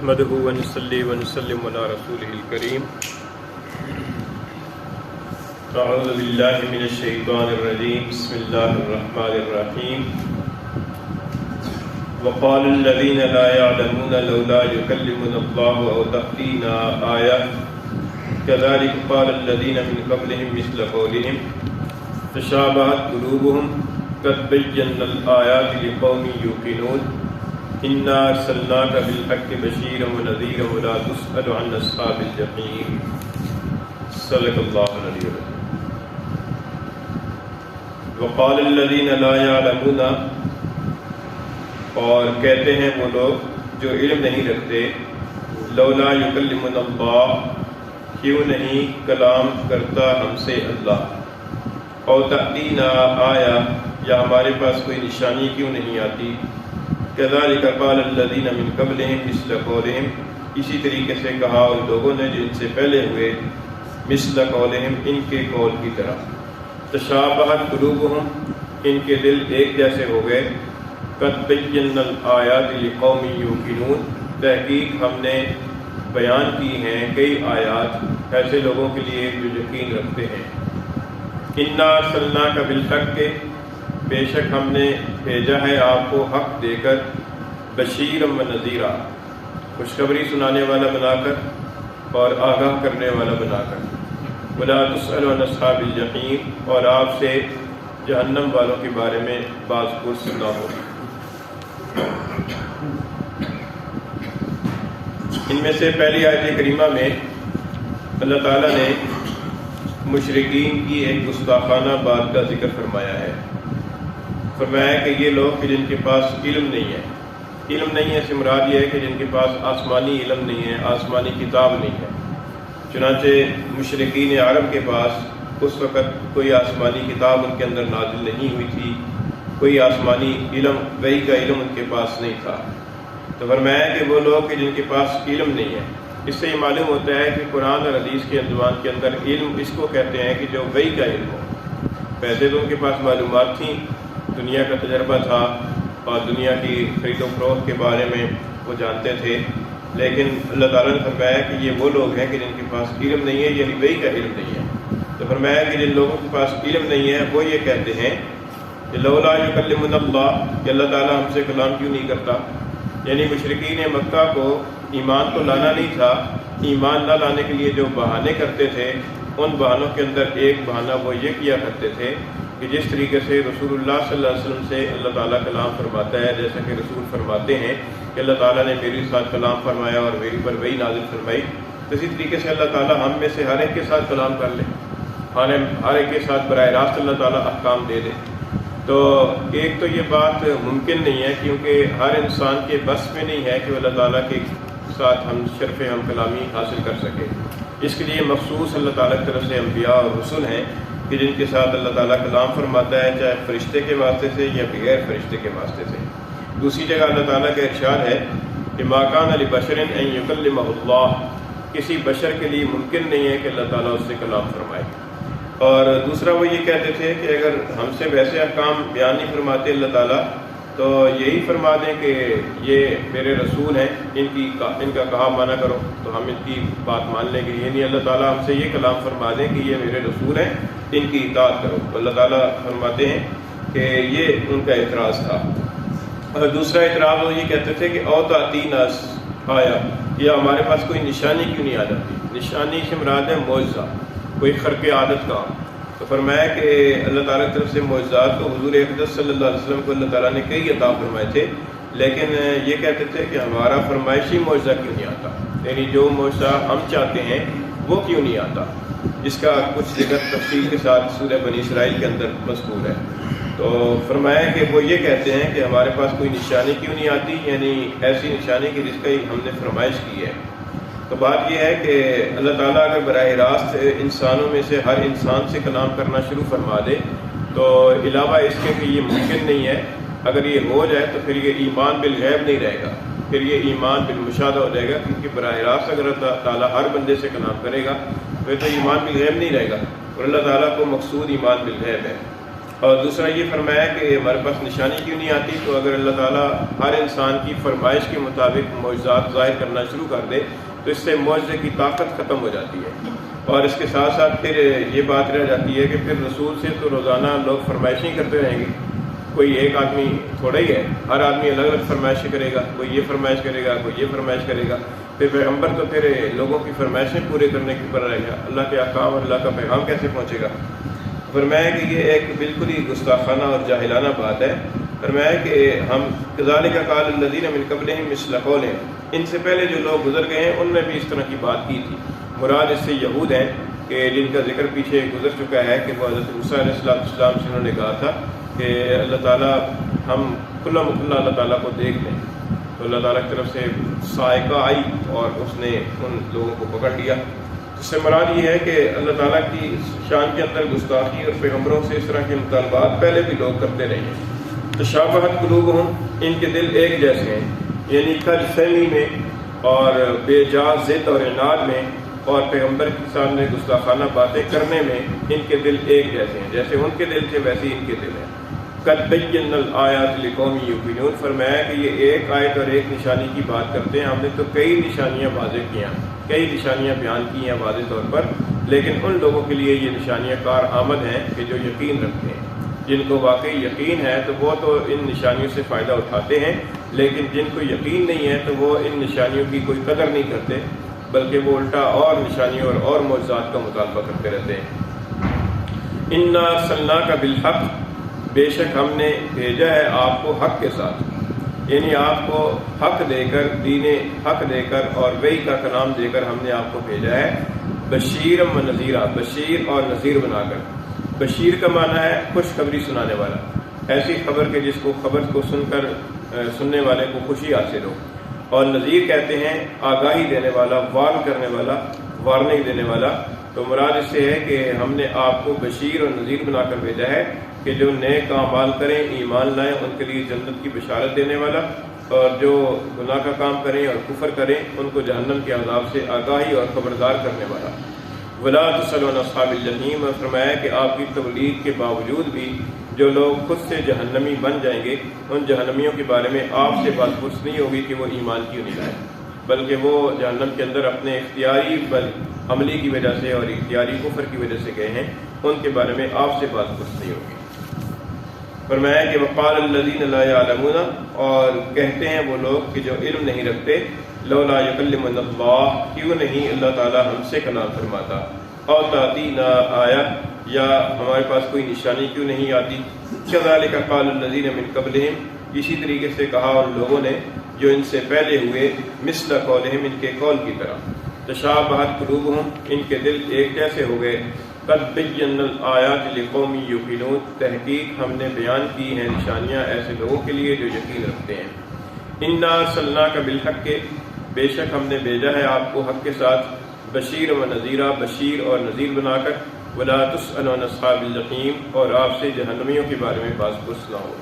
نحمده ونصلي ونسلم على رسوله الكريم. اعوذ باللہ من الشیطان الرجیم. بسم اللہ الرحمن الرحیم. وقال الذين لا يعلمون لولا يكلمنا الله أو تأتينا آية كذلك قال الذين من قبلهم مثل قولهم تشابهت قلوبهم قد بينا الآيات لقوم يوقنون إنا أرسلناك بالحق بشيرا ونذيرا ولا تسأل عن أصحاب الجحيم. صدق الله العلي العظيم. وقال الذين لا يعلمون، اور کہتے ہیں وہ لوگ جو علم نہیں رکھتے، لولا یکلمنا اللہ، کیوں نہیں کلام کرتا ہم سے اللہ، او تأتینا آیا، یا ہمارے پاس کوئی نشانی کیوں نہیں آتی، کذالک قال الذین من قبلہم مثل قولہم، اسی طریقے سے کہا ان لوگوں نے جو ان سے پہلے ہوئے، مثل قولہم، ان کے قول کی طرح، تشابہت قلوبہم، ان کے دل ایک جیسے ہو گئے، قد بینا الآیات لقوم یوقنون، تحقیق ہم نے بیان کی ہیں کئی آیات ایسے لوگوں کے لیے جو یقین رکھتے ہیں. انا ارسلناک بالحق، بے شک ہم نے بھیجا ہے آپ کو حق دے کر، بشیرا و نذیرا، خوشخبری سنانے والا بنا کر اور آگاہ کرنے والا بنا کر. ولا تسأل عن اصحاب الجحیم، اور آپ سے جہنم والوں کے بارے میں باز پرس نہ ہوگی. ان میں سے پہلی آیت کریمہ میں اللہ تعالیٰ نے مشرکین کی ایک گستاخانہ بات کا ذکر فرمایا ہے. فرمایا کہ یہ لوگ کہ جن کے پاس علم نہیں ہے، علم نہیں ہے سے مراد یہ ہے کہ جن کے پاس آسمانی علم نہیں ہے، آسمانی کتاب نہیں ہے. چنانچہ مشرکین عرب کے پاس اس وقت کوئی آسمانی کتاب ان کے اندر نازل نہیں ہوئی تھی، کوئی آسمانی علم، وحی کا علم ان کے پاس نہیں تھا. تو فرمایا کہ وہ لوگ کہ جن کے پاس علم نہیں ہے، اس سے یہ معلوم ہوتا ہے کہ قرآن اور حدیث کے عنوان کے اندر علم اس کو کہتے ہیں کہ جو وحی کا علم ہو. پہلے تو ان کے پاس معلومات تھیں، دنیا کا تجربہ تھا اور دنیا کی خرید و فروخت کے بارے میں وہ جانتے تھے، لیکن اللہ تعالیٰ نے فرمایا کہ یہ وہ لوگ ہیں کہ جن کے پاس علم نہیں ہے، یعنی وحی کا علم نہیں ہے. تو فرمایا کہ جن لوگوں کے پاس علم نہیں ہے وہ یہ کہتے ہیں کہ لولا یکلمنا اللہ، کہ اللہ تعالیٰ ہم سے کلام کیوں نہیں کرتا. یعنی مشرکین مکہ کو ایمان تو لانا نہیں تھا، ایمان نہ لانے کے لیے جو بہانے کرتے تھے، ان بہانوں کے اندر ایک بہانہ وہ یہ کیا کرتے تھے کہ جس طریقے سے رسول اللہ صلی اللہ علیہ وسلم سے اللہ تعالیٰ کلام فرماتا ہے، جیسا کہ رسول فرماتے ہیں کہ اللہ تعالیٰ نے میرے ساتھ کلام فرمایا اور میری پر وحی نازل فرمائی، تو اسی طریقے سے اللہ تعالیٰ ہم میں سے ہر ایک کے ساتھ کلام کر لے، ہر ایک کے ساتھ براہ راست اللہ تعالیٰ احکام دے دے. تو ایک تو یہ بات ممکن نہیں ہے، کیونکہ ہر انسان کے بس میں نہیں ہے کہ اللہ تعالیٰ کے ساتھ ہم شرف ہم کلامی حاصل کر سکے. اس کے لیے مخصوص اللہ تعالیٰ کی طرف سے انبیاء اور رسول ہیں کہ جن کے ساتھ اللہ تعالیٰ کلام فرماتا ہے، چاہے فرشتے کے واسطے سے یا بغیر فرشتے کے واسطے سے. دوسری جگہ اللہ تعالیٰ کا ارشاد ہے کہ ما کان لبشر ان یکلمہ اللہ، کسی بشر کے لیے ممکن نہیں ہے کہ اللہ تعالیٰ اس سے کلام فرمائے. اور دوسرا وہ یہ کہتے تھے کہ اگر ہم سے ویسے احکام بیان نہیں فرماتے اللہ تعالیٰ تو یہی فرما دیں کہ یہ میرے رسول ہیں، ان کا کہا مانا کرو، تو ہم ان کی بات مان لیں گے. یعنی اللہ تعالیٰ ہم سے یہ کلام فرما دیں کہ یہ میرے رسول ہیں، ان کی اطاعت کرو. اللہ تعالیٰ فرماتے ہیں کہ یہ ان کا اعتراض تھا. اور دوسرا اعتراض وہ یہ کہتے تھے کہ او تأتینا آیا، یا ہمارے پاس کوئی نشانی کیوں نہیں آ جاتی. نشانی سے مراد ہے معجزہ، کوئی خرق عادت کا. تو فرمایا کہ اللہ تعالیٰ کی طرف سے معجزات تو حضور اقدس صلی اللہ علیہ وسلم کو اللہ تعالیٰ نے کئی عطا فرمائے تھے، لیکن یہ کہتے تھے کہ ہمارا فرمائشی معجزہ کیوں نہیں آتا، یعنی جو معجزہ ہم چاہتے ہیں وہ کیوں نہیں آتا، جس کا کچھ ذکر تفصیل کے ساتھ سورہ بنی اسرائیل کے اندر مذکور ہے. تو فرمایا کہ وہ یہ کہتے ہیں کہ ہمارے پاس کوئی نشانی کیوں نہیں آتی، یعنی ایسی نشانی کہ جس کا ہم نے فرمائش کی ہے. تو بات یہ ہے کہ اللہ تعالیٰ اگر براہ راست انسانوں میں سے ہر انسان سے کلام کرنا شروع فرما دے تو علاوہ اس کے کہ یہ ممکن نہیں ہے. اگر یہ ہو جائے تو پھر یہ ایمان بالغیب نہیں رہے گا، پھر یہ ایمان بالمشاہدہ ہو جائے گا، کیونکہ براہ راست اگر اللہ تعالیٰ ہر بندے سے کلام کرے گا پھر تو ایمان بالغیب نہیں رہے گا، اور اللہ تعالیٰ کو مقصود ایمان بالغیب ہے. اور دوسرا یہ فرمایا کہ ہمارے پاس نشانی کیوں نہیں آتی؟ تو اگر اللہ تعالیٰ ہر انسان کی فرمائش کے مطابق معجزات ظاہر کرنا شروع کر دے تو اس سے معجزے کی طاقت ختم ہو جاتی ہے، اور اس کے ساتھ ساتھ پھر یہ بات رہ جاتی ہے کہ پھر رسول سے تو روزانہ لوگ فرمائشیں کرتے رہیں گے، کوئی ایک آدمی تھوڑا ہی ہے، ہر آدمی الگ الگ فرمائشیں کرے گا، کوئی یہ فرمائش کرے گا، کوئی یہ فرمائش کرے گا، پھر پیغمبر تو پھر لوگوں کی فرمائشیں پورے کرنے کے اوپر رہے گا، اللہ کے احکام اور اللہ کا پیغام کیسے پہنچے گا؟ فرمایا کہ یہ ایک بالکل ہی گستاخانہ اور جاہلانہ بات ہے۔ فرمایا کہ ہم کذالک قال الذین من قبلہم مثل قولہم، ان سے پہلے جو لوگ گزر گئے ہیں ان نے بھی اس طرح کی بات کی تھی۔ مراد اس سے یہود ہیں کہ جن کا ذکر پیچھے گزر چکا ہے کہ وہ حضرت موسیٰ علیہ السلام سے انہوں نے کہا تھا کہ اللہ تعالیٰ ہم کھلا مکھلا اللہ تعالیٰ کو دیکھ لیں، تو اللہ تعالیٰ کی طرف سے صاعقہ آئی اور اس نے ان لوگوں کو پکڑ لیا۔ اس سے مراد یہ ہے کہ اللہ تعالیٰ کی شان کے اندر گستاخی اور پیغمبروں سے اس طرح کے مطالبات پہلے بھی لوگ کرتے رہے ہیں۔ تشابہت قلوبہم، ان کے دل ایک جیسے ہیں، یعنی کج فہمی میں اور بے جا ضد اور عناد میں اور پیغمبر کے سامنے گستاخانہ باتیں کرنے میں ان کے دل ایک جیسے ہیں، جیسے ان کے دل تھے ویسے ہی ان کے دل ہیں۔ قد بینا الآیات لقوم یوقنون، فرمایا کہ یہ ایک آیت اور ایک نشانی کی بات کرتے ہیں، ہم نے تو کئی نشانیاں واضح کی ہیں، کئی نشانیاں بیان کی ہیں واضح طور پر، لیکن ان لوگوں کے لیے یہ نشانیاں کار آمد ہیں کہ جو یقین رکھتے ہیں، جن کو واقعی یقین ہے تو وہ تو ان نشانیوں سے فائدہ اٹھاتے ہیں، لیکن جن کو یقین نہیں ہے تو وہ ان نشانیوں کی کوئی قدر نہیں کرتے، بلکہ وہ الٹا اور نشانیوں اور معجزات کا مطالبہ کرتے رہتے ہیں۔ انا ارسلناک بالحق، بے شک ہم نے بھیجا ہے آپ کو حق کے ساتھ، یعنی آپ کو حق دے کر، دین حق دے کر اور وحی کا کلام دے کر ہم نے آپ کو بھیجا ہے، بشیر و نذیرہ، بشیر اور نذیر بنا کر۔ بشیر کا معنی ہے خوشخبری سنانے والا، ایسی خبر کہ جس کو خبر کو سن کر سننے والے کو خوشی حاصل ہو، اور نذیر کہتے ہیں آگاہی دینے والا، وارن کرنے والا، وارننگ دینے والا۔ تو مراد اس سے ہے کہ ہم نے آپ کو بشیر اور نذیر بنا کر بھیجا ہے کہ جو نیک اعمال کریں، ایمان لائیں، ان کے لیے جنت کی بشارت دینے والا، اور جو گناہ کا کام کریں اور کفر کریں ان کو جہنم کے عذاب سے آگاہی اور خبردار کرنے والا۔ ولا تسألوا عن اصحاب الجحیم، اور فرمایا کہ آپ کی تبلیغ کے باوجود بھی جو لوگ خود سے جہنمی بن جائیں گے ان جہنمیوں کے بارے میں آپ سے بات پرس نہیں ہوگی کہ وہ ایمان کیوں نہیں لائے، بلکہ وہ جہنم کے اندر اپنے اختیاری عملی کی وجہ سے اور اختیاری کفر کی وجہ سے گئے ہیں، ان کے بارے میں آپ سے بات پرس نہیں ہوگی۔ فرمایا کہ وقال الذین لا یعلمون، اور کہتے ہیں وہ لوگ کہ جو علم نہیں رکھتے، لولا یکلمنا اللہ، کیوں نہیں اللہ تعالیٰ ہم سے کلام فرماتا، او تأتینا آیہ، یا ہمارے پاس کوئی نشانی کیوں نہیں آتی۔ کذالک قال الذین من قبلہم، اسی طریقے سے کہا ان لوگوں نے جو ان سے پہلے ہوئے، مثل قولہم، ان کے قول کی طرح، تشابہت قلوبہم، ان کے دل ایک جیسے ہو گئے، قد بینا الآیات لقوم یوقنون، تحقیق ہم نے بیان کی ہیں نشانیاں ایسے لوگوں کے لیے جو یقین رکھتے ہیں۔ انا ارسلناک بالحق، بے شک ہم نے بھیجا ہے آپ کو حق کے ساتھ، بشیر و نذیرہ، بشیر اور نذیر بنا کر، ولا تسألوا عن اصحاب الجحیم، اور آپ سے جہنمیوں کے بارے میں بات پرس نہ ہو۔